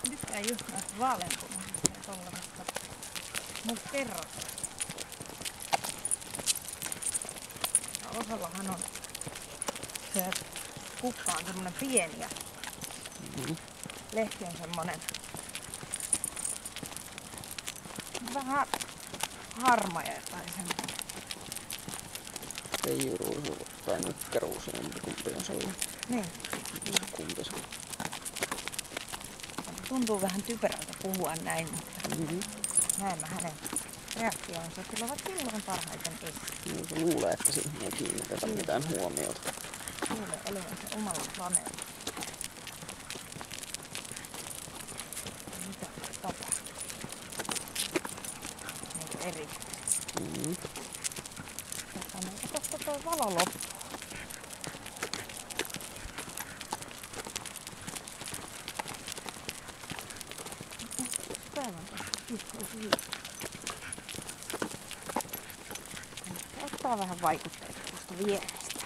Tykkään just näistä vaaleanpunaisista ja tollasesta kerrasta. Osallahan on se kukka on semmonen pieni ja lehti on semmonen vähän harmaa tai semmonen. Veijuruusu tai nykkäruusu, kumpi on sellainen. Niin. Kumpi se on. Tuntuu vähän typerältä puhua näin, mutta näin mä hänen reaktionsa tulevat silloin parhaiten esiin. Se luulee, että siihen ei kiinnitetä mitään huomiota. Luulee elävänsä omalla planeetalla. Mitä tapahtuu? Niitä eri. Tosta toi valo loppuu. Ottaa vähän vaikutteita tuosta vierestä.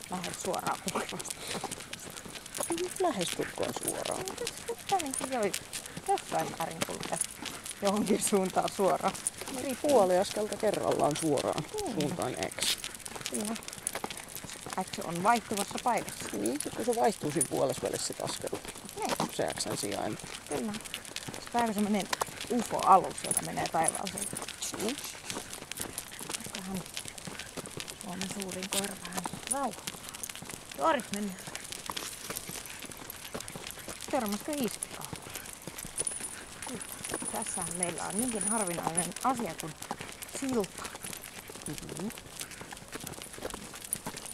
Lähet suoraan puolesta. Lähestulkoon suoraan. Tännekin jossain määrin kulkee johonkin suuntaan suoraan. Eri puoliaskelta kerrallaan suoraan suuntaan X. Siinä. X on vaihtuvassa paikassa. Niin, kun se vaihtuu siinä puolessa välissä sit askelta. Niin. Se X:n sijaan. Kyllä. Se päivä semmonen UFO-alus, joka menee taivaaseen. Tähän Suomen suurin koira vähän rauhoittaa. Jooris mennään. Törmäskö iskaa? Tässähän meillä on niinkin harvinainen asia kuin silta.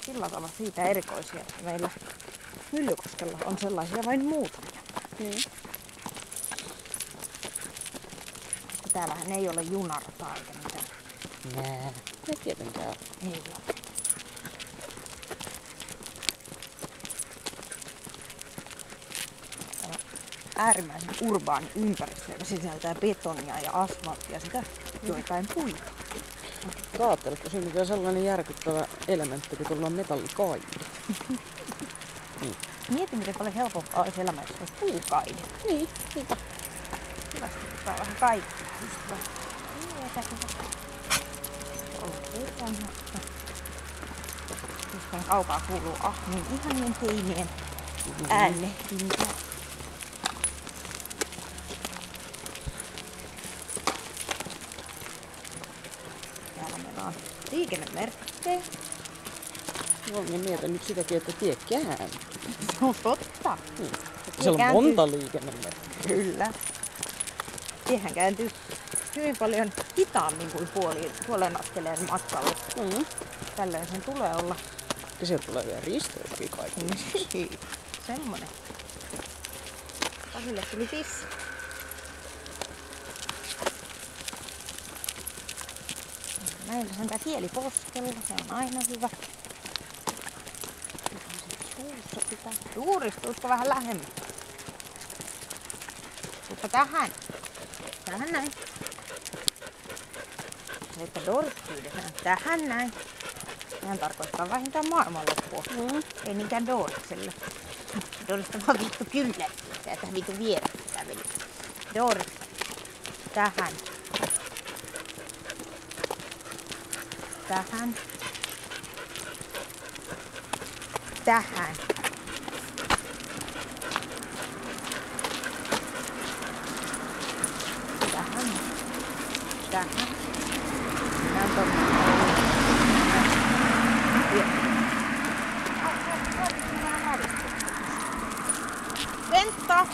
Sillat ovat siitä erikoisia, että meillä Myllykoskella on sellaisia vain muutamia. Niin. Täällähän ei ole junarataa eikä mitään. Nää. Ei tietenkään. Ei ole. Äärimmäisen urbaani ympäristö, joka sisältää betonia ja asfalttia ja sitä joitain puita. Ajatteletko siinä on sellainen järkyttävä elementti, kun tuolla on metallikaide? Mieti, miten paljon helpompaa olisi elämä, jos olisi puukaide. Niin, niinpä. Hyvästi ottaa vähän kaikkea. Jostain kaukaa kuuluu niin ihanien teinien äänehtintä. Täällä meillä on liikennemerkkejä. Joo, minä mietin nyt sitäkin, että tie kääntyy. Se on totta. Siellä on monta liikennemerkkiä. Kyllä. Tiehän kääntyy hyvin paljon hitaammin kuin puolen askeleen matkalla. Tällöin sen tulee olla. Ja sieltä tulee vielä risteyskin kaikki. Semmonen. Pasille tuli pissi. Näillä sen tää kieliposkella, se on aina hyvä. Suussa pitää. Juuristuutko vähän lähemmin? Tuuppa tähän. Tähän näin. Se, että Doris pyydetään tähän näin. Sehän tarkoittaa vähintään maailmanloppua. Ei niinkään Dorikselle. Dorista vaan vittu kyllä. Tätä vittu vieressä käveli. Doris. Tähän. Tähän. Tähän. Tähän. Tähän. Näin tuonne. Vänta!